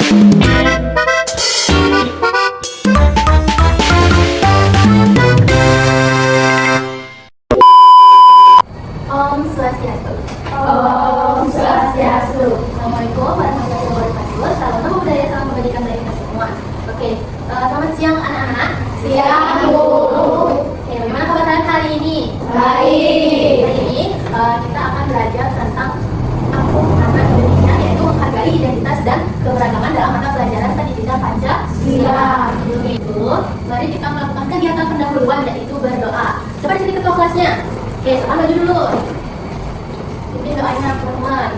Om Swastiastu. Om Swastiastu. Assalamualaikum warahmatullahi wabarakatuh. Salam budaya, salam kebajikan dari kita semua. Oke, selamat siang anak-anak. Siang, Bu. Oke, bagaimana kabar kalian hari ini? Baik. Hari ini kita akan belajar tentang aku anak Indonesia, yaitu menghargai identitas dan keberagaman dalam mata pelajaran pendidikan Pancasila. Sebelum itu, mari kita melakukan kegiatan pendahuluan, yaitu berdoa. Coba di sini ketua kelasnya. Oke, siapa maju dulu. Ini doanya teman-teman.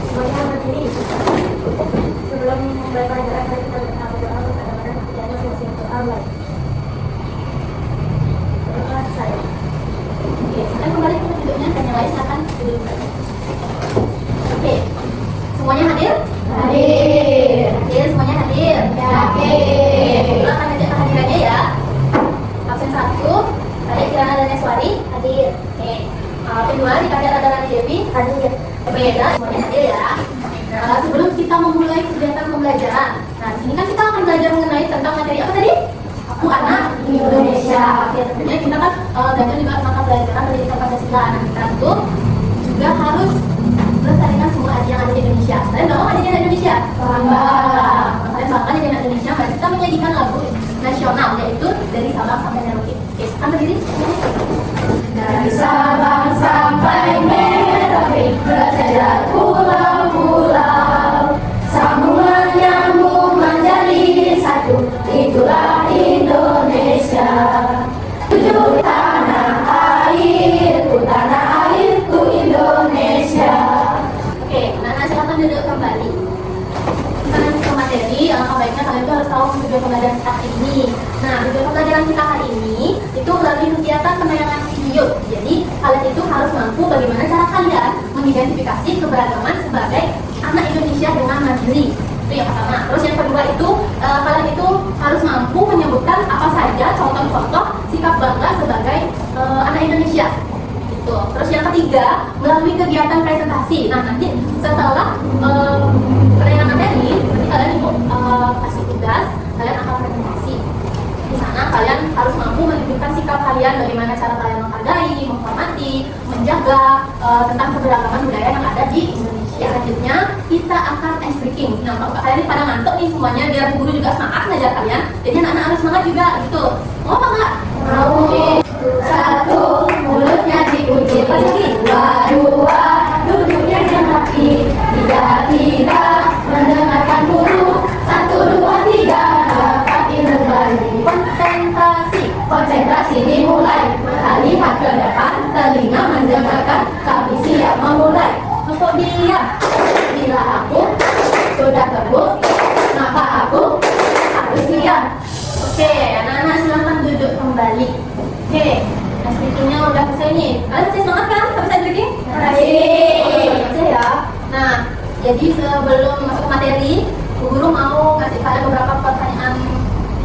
Semuanya berdiri. Sebelum memulai pelajaran, mari kita berdoa kepada Allah Subhanahu wa Ta'ala. Berdoa saya. Oke, sekarang kembali ke duduknya dan yang lain silakan duduk. Oke, semuanya hadir? Hadir. Hadir, semuanya hadir? Yakin. Kita akan ajak kehadirannya ya. Absen 1, tadi Kirana dan Eswari hadir. Oke, kedua Dikada Radharani Dewi hadir. Beda, semuanya hadir ya. Nah, sebelum kita memulai kegiatan pembelajaran, nah di sini kan kita akan belajar mengenai tentang materi apa tadi? Aku anak Indonesia. Oke, tentunya kita kan belajar juga mata pelajaran pendidikan Pancasila. Nah, kita tuh juga harus melestarikan semua aja yang ada di Indonesia. Kalian bangga nggak jadi anak Indonesia? Bangga. Kalian bangga jadi anak Indonesia? Mari kita menyajikan lagu nasional, yaitu dari Sabang sampai Merauke. Oke, sekarang berdiri. Dari Sabang sampai Merauke, berjajar pulau-pulau, sambungan nyambung menjadi satu, itulah Indonesia. Tujuh tanah airku Indonesia. Oke, nah silakan duduk kembali. Kita lanjut ke materi. Alangkah baiknya kalian tuh harus tahu tujuan pembelajaran kita hari ini. Nah, tujuan pembelajaran kita hari ini itu melalui kegiatan penayangan video. Jadi kalian itu harus mampu bagaimana cara kalian mengidentifikasi keberagaman sebagai anak Indonesia dengan mandiri. Itu yang pertama. Terus yang kedua itu kalian itu harus mampu menyebutkan apa saja contoh-contoh sikap bangga sebagai anak Indonesia. Gitu. Terus yang ketiga, melalui kegiatan presentasi. Nah, nanti setelah penayangan materi, nanti kalian ibu kasih tugas, kalian akan presentasi. Di sana kalian harus mampu menunjukkan sikap kalian, bagaimana cara kalian menghargai, menghormati, menjaga tentang keberagaman budaya yang ada di Indonesia. Selanjutnya kita akan ice breaking. Nah, kalau kalian ini pada ngantuk nih semuanya, biar bu guru juga semangat ngajar kalian. Jadi anak-anak harus semangat juga gitu. Mau apa enggak? Mau. Satu, mulutnya dikunci. Dua, duduknya yang rapi. Tiga, mendengarkan guru. 1, 2, 3, dapat kembali. Konsentrasi dimulai. Melihat ke depan, telinga mendengarkan. Kami siap memulai. Untuk diam. Bila aku sudah terbuk, maka aku harus diam. Oke, anak-anak silahkan duduk kembali. Oke, ice breaking-nya udah selesai nih. Kalian masih semangat kan? Habis ice breaking? Masih ya. Nah, jadi sebelum masuk ke materi, Bu Guru mau ngasih kalian beberapa pertanyaan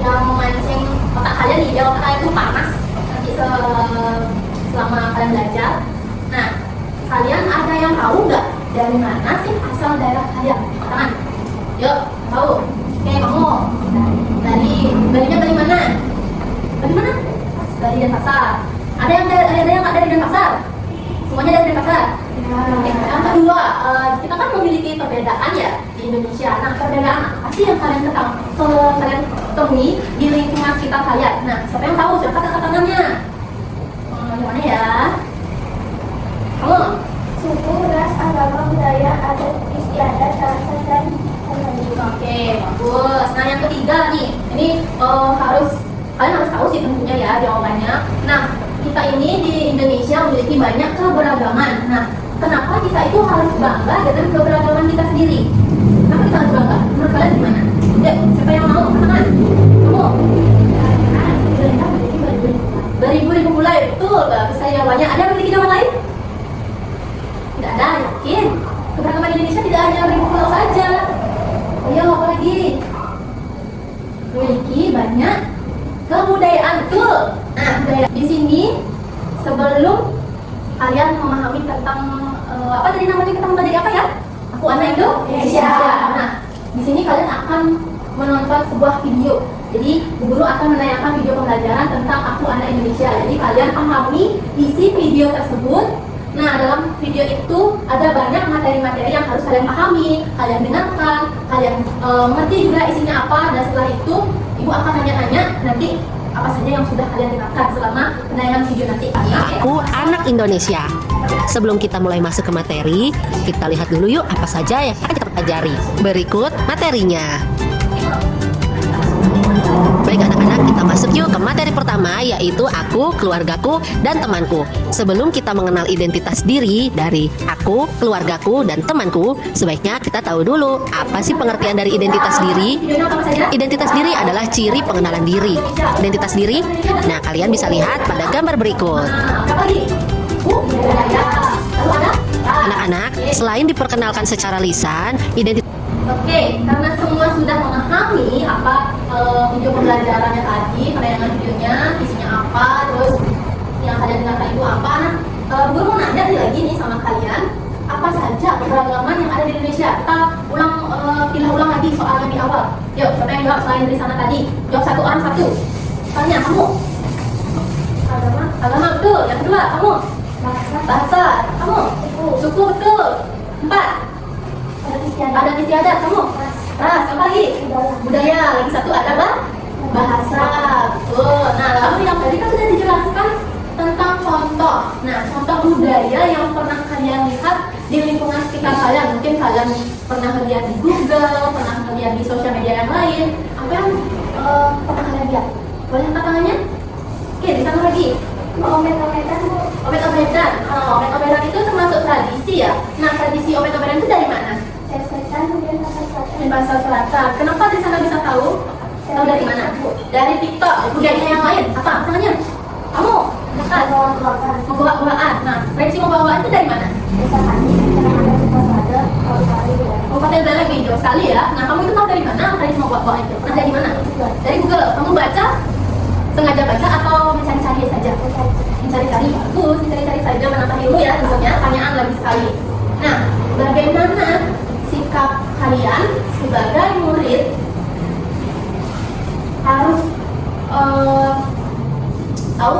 yang memancing otak kalian nih, biar otak kalian itu panas nanti selama kalian belajar. Nah, kalian ada yang tahu nggak dari mana sih asal daerah kalian? Tangan. Yuk, tahu. Oke, kamu. Balinya dari mana? Dari mana? Dari Denpasar. Ada yang nggak dari Denpasar? Semuanya dari Denpasar. Oke, yang kedua, kita kan memiliki perbedaan ya di Indonesia. Nah, perbedaan apa sih yang kalian temui di lingkungan sekitar kalian? Nah, siapa yang tahu? Siapa angkat tangannya? Gimana ya? Kamu? Suku, ras, agama, budaya, adat, istiadat, bahasa, dan Oke, bagus. Nah, yang ketiga nih, ini kalian harus tahu sih tentunya ya jawabannya. Nah, kita ini di Indonesia memiliki banyak keberagaman. Nah, kenapa kita itu harus bangga dengan keberagaman kita sendiri? Kenapa kita harus bangga? Menurut kalian gimana? Yuk, siapa yang mau? Tangan. Kamu? Beribu-ribu mulai, betul. Bagus saya jawabannya. Ada yang memiliki jawaban lain? Tidak ada, yakin? Keberagaman Indonesia tidak hanya beribu pulau saja. Ayo, apa lagi? Memiliki banyak kebudayaan, betul. Nah, budaya di sini sebelum kalian memahami tentang apa tadi namanya kita mempelajari apa ya? Aku anak Indonesia. Nah, Di sini kalian akan menonton sebuah video. Jadi guru akan menayangkan video pembelajaran tentang Aku Anak Indonesia. Jadi kalian pahami isi video tersebut. Nah, dalam video itu ada banyak materi-materi yang harus kalian pahami, kalian dengarkan, kalian ngerti juga isinya apa. Dan setelah itu ibu akan nanya-nanya nanti apa saja yang sudah kalian dengarkan selama penayangan video nanti. Aku Anak Indonesia. Sebelum kita mulai masuk ke materi, kita lihat dulu yuk apa saja yang akan kita pelajari. Berikut materinya. Baik anak-anak, kita masuk yuk ke materi pertama, yaitu aku, keluargaku, dan temanku. Sebelum kita mengenal identitas diri dari aku, keluargaku, dan temanku, sebaiknya kita tahu dulu apa sih pengertian dari identitas diri. Videonya apa saja? Identitas diri adalah ciri pengenalan diri. Identitas diri, nah kalian bisa lihat pada gambar berikut. Nah, apa lagi? Budaya. Lalu ada? Anak-anak, selain diperkenalkan secara lisan, identitas Oke, karena semua sudah memahami apa video pembelajarannya tadi, penayangan videonya, isinya apa, terus yang kalian dengarkan itu apa. Nah, guru mau nanya lagi nih sama kalian, apa saja keberagaman yang ada di Indonesia? Kita ulang lagi soalnya di awal. Yuk, siapa yang jawab selain dari sana tadi? Jawab satu orang satu. Tanya, kamu? Agama, Agama betul. Yang kedua, kamu? bahasa, Bahasa. Kamu? Suku betul. 4. Adat istiadat. Kamu? Ras. Apa lagi? Budaya. Lagi satu adalah bahasa. Betul. Nah, lalu yang tadi kan sudah dijelaskan tentang contoh. Nah, contoh budaya yang pernah kalian lihat di lingkungan sekitar kalian. Mungkin kalian pernah lihat di Google, pernah lihat di sosial media yang lain. Apa yang pernah kalian lihat? Boleh angkat tangannya? Oke, di sana lagi. omet-ometan Bu. Omet-ometan. Omet-ometan itu termasuk tradisi ya. Nah, tradisi omet-ometan itu dari mana? Setan kemudian bahasa Di Pasar Selatan. Kenapa di sana bisa tahu? Tahu dari mana? Dari TikTok. Budaya yang lain. Apa? Namanya? Kamu? Dekat. Membawa-bawaan. Nah, prediksi membawa-bawaan itu dari mana? Misalkan kita ada suka ada kalau kali ya. Kabupaten Balawi, jauh sekali ya. Nah, kamu itu tahu dari mana prediksi membawa-bawaan itu? Nah, dari mana? Dari Google. Kamu baca? Sengaja baca atau mencari-cari saja? Mencari-cari. Bagus, mencari-cari saja, menambah ilmu ya tentunya. Pertanyaan lebih sekali. Nah, bagaimana sikap kalian sebagai murid harus tahu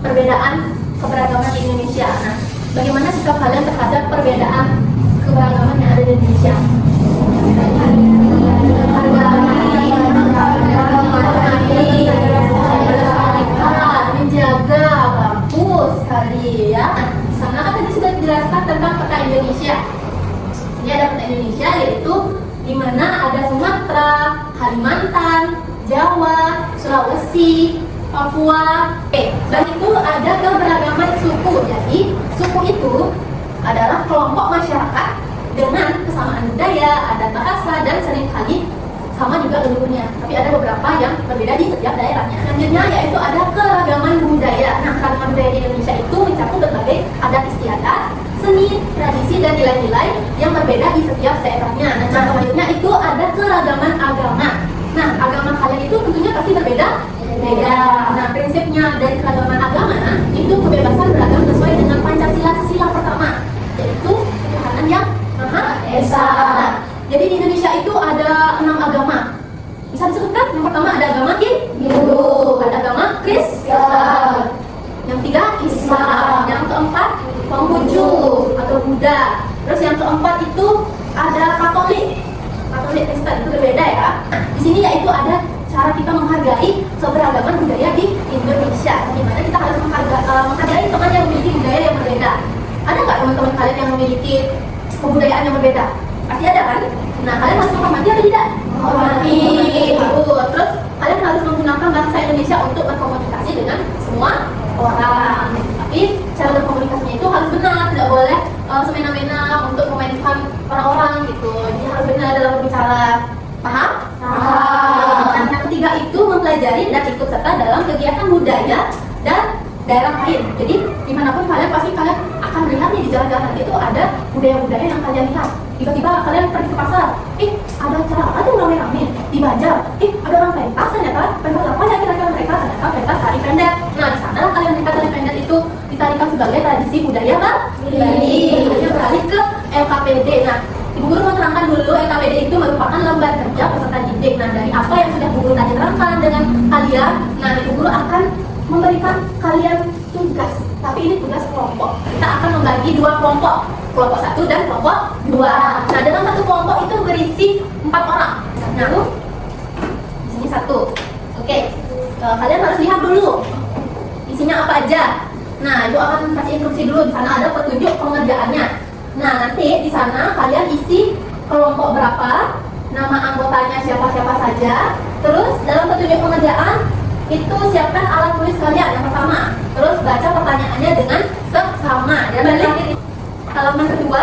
perbedaan keberagaman di Indonesia. Nah, bagaimana sikap kalian terhadap perbedaan keberagaman yang ada di Indonesia? Menjaga, bagus sekali ya. Di sana kan tadi sudah dijelaskan tentang peta Indonesia. Ini ada peta Indonesia, yaitu di mana ada Sumatera, Kalimantan, Jawa, Sulawesi, Papua. Dan itu ada keberagaman suku. Jadi suku itu adalah kelompok masyarakat dengan kesamaan budaya, adat bahasa, dan seringkali sama juga leluhurnya. Tapi ada beberapa yang berbeda di setiap daerahnya. Selanjutnya yaitu ada keragaman budaya. Nah, keragaman budaya di Indonesia itu mencakup berbagai adat istiadat, seni, tradisi, dan nilai-nilai yang berbeda di setiap daerahnya. Nah, contoh selanjutnya itu ada keragaman agama. Nah, agama kalian itu tentunya pasti berbeda. Nah, prinsipnya dari keragaman agama itu kebebasan beragam sesuai dengan Pancasila sila pertama, yaitu ketuhanan yang Maha Esa. Jadi di Indonesia itu ada 6 agama. Bisa disebutkan? Yang pertama ada agama Hindu, ada agama Kristen, yang tiga Islam, yang keempat Konghucu atau Buddha. Terus yang keempat itu ada Katolik Kristen, itu berbeda ya. Di sini yaitu ada cara kita menghargai keberagaman budaya di Indonesia. Dimana kita harus menghargai teman yang memiliki budaya yang berbeda. Ada nggak teman-teman kalian yang memiliki kebudayaan yang berbeda? Pasti ada kan? Nah, kalian harus menghormati atau tidak? Menghormati. Terus kalian harus menggunakan bahasa Indonesia untuk berkomunikasi dengan semua orang. Tapi cara berkomunikasinya itu harus benar, tidak boleh semena-mena untuk memainkan orang-orang gitu. Jadi harus benar dalam berbicara. Paham? Paham. Dan yang ketiga itu mempelajari dan ikut serta dalam kegiatan budaya dan daerah lain. Jadi dimanapun kalian pasti kalian akan melihat nih di jalan-jalan nanti itu ada budaya-budaya yang kalian lihat. Tiba-tiba kalian pergi ke pasar, ada acara apa tuh rame-rame di Banjar, ada orang pentas ternyata, pentas apa ya kira-kira mereka, ternyata pentas tari pendek. Nah, di sana kalian lihat tari pendek itu ditarikan sebagai tradisi budaya Bali. Kemudian beralih ke LKPD. Nah, di Bu Guru mau terangkan dulu LKPD itu merupakan lembar kerja peserta didik. Nah, dari apa yang sudah Bu Guru tadi terangkan dengan kalian, nah Bu Guru akan memberikan kalian tugas. Tapi ini tugas kelompok. Kita akan membagi dua kelompok, kelompok 1 dan kelompok 2. Nah, dalam satu kelompok itu berisi 4 orang. Nah, di sini 1. Oke, kalian harus lihat dulu isinya apa aja. Nah, itu akan kasih instruksi dulu. Di sana ada petunjuk pengerjaannya. Nah, nanti di sana kalian isi kelompok berapa, nama anggotanya siapa-siapa saja. Terus dalam petunjuk pengerjaan itu siapkan alat tulis kalian yang pertama. Terus baca pertanyaannya dengan seksama. Dan balik halaman kedua.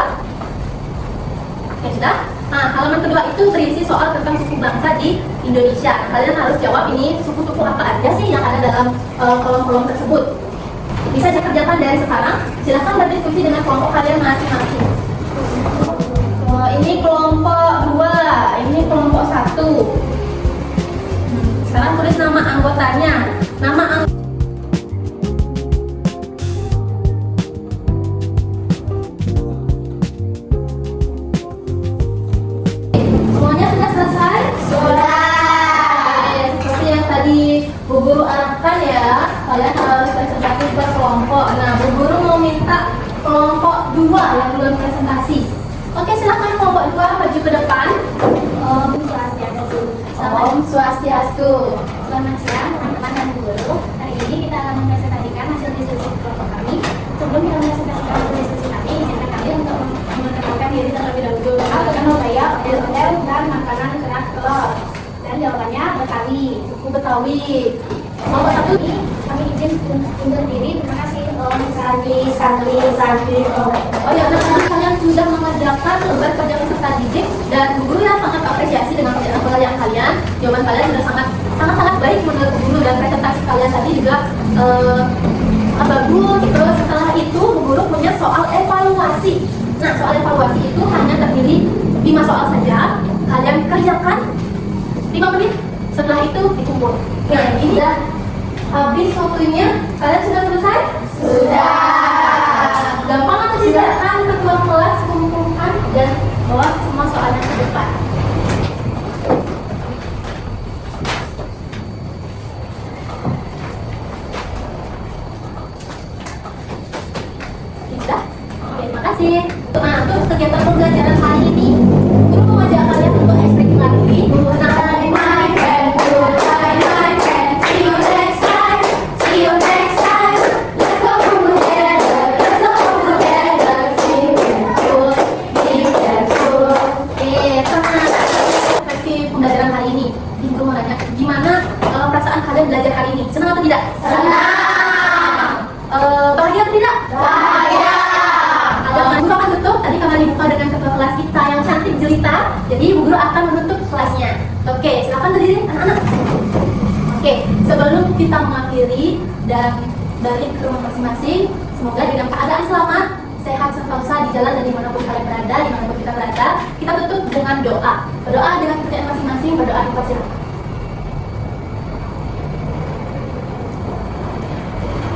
Ya sudah. Nah, halaman kedua itu berisi soal tentang suku bangsa di Indonesia. Kalian harus jawab ini suku-suku apa aja sih yang ada dalam kolom-kolom tersebut. Bisa dikerjakan dari sekarang. Silahkan berdiskusi dengan kelompok kalian masing-masing. Ini kelompok 2, ini kelompok 1. Sekarang tulis nama anggotanya. Semuanya sudah selesai? Sudah. Seperti yang tadi Bu Guru arahkan ya, kalian harus presentasi per kelompok. Nah, Bu Guru mau minta kelompok 2 yang belum presentasi. Oke, silakan kelompok 2 maju ke depan. Om Swastiastu. Om Swastiastu. Selamat siang teman-teman dan Bu Guru. Hari ini kita akan mempresentasikan hasil diskusi kelompok kami. Sebelum kita mempresentasikan hasil diskusi kami, izinkan kami untuk memperkenalkan diri terlebih dahulu. Perkenalkan saya ondel-ondel dan makanan keras telur. Dan jawabannya Betawi. Suku Betawi. Kelompok 1 Ini kami izin undur diri. Terima kasih Om Sandi. Oh ya, tadi kalian sudah mengerjakan lembar kerja peserta didik dan Bu Guru ya sangat apresiasi dengan pekerjaan kalian. Jawaban kalian sudah sangat baik menurut Bu Guru dan presentasi kalian tadi juga bagus. Terus setelah itu Bu Guru punya soal evaluasi. Nah, soal evaluasi itu hanya terdiri 5 soal saja. Kalian kerjakan 5 menit. Setelah itu dikumpul. Nah, ini dah habis waktunya. Kalian sudah selesai? Sudah. Gampang atau tidak? Kan ketua kelas kumpulkan dan bawa semua soalnya ke depan. Sudah? Oke, terima kasih. Nah, terus kegiatan pembelajaran hari ini, Guru mengajak kalian untuk ekstrim lagi. Goodnight, my friend. Goodnight, my friend. See you next time. See you next time. Let's go together. Let's go together. Sing and good. Sing and good. Tenang. Refleksi pembelajaran hari ini. Guru mau nanya, gimana perasaan kalian belajar hari ini? Senang atau tidak? Senang. Bahagia atau tidak? Bahagia. Bu Guru akan tutup, tadi kamar dibuka dengan ketua kelas kita yang cantik jelita. Jadi Bu Guru akan menutup kelasnya. Oke, silakan berdiri anak-anak. Oke, sebelum kita mengakhiri dan balik ke rumah masing-masing, semoga dengan keadaan selamat, sehat sentosa di jalan dan dimanapun kalian berada, dimanapun kita berada. Kita tutup dengan doa. Berdoa dengan kepercayaan masing-masing, berdoa dipersilakan.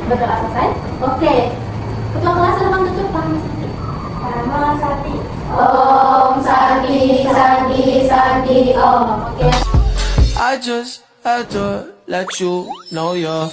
Berdoa selesai? Oke. Ketua kelas silakan tutup Pak Mas. Om Sandi Om. Oke. I just had to let you know you're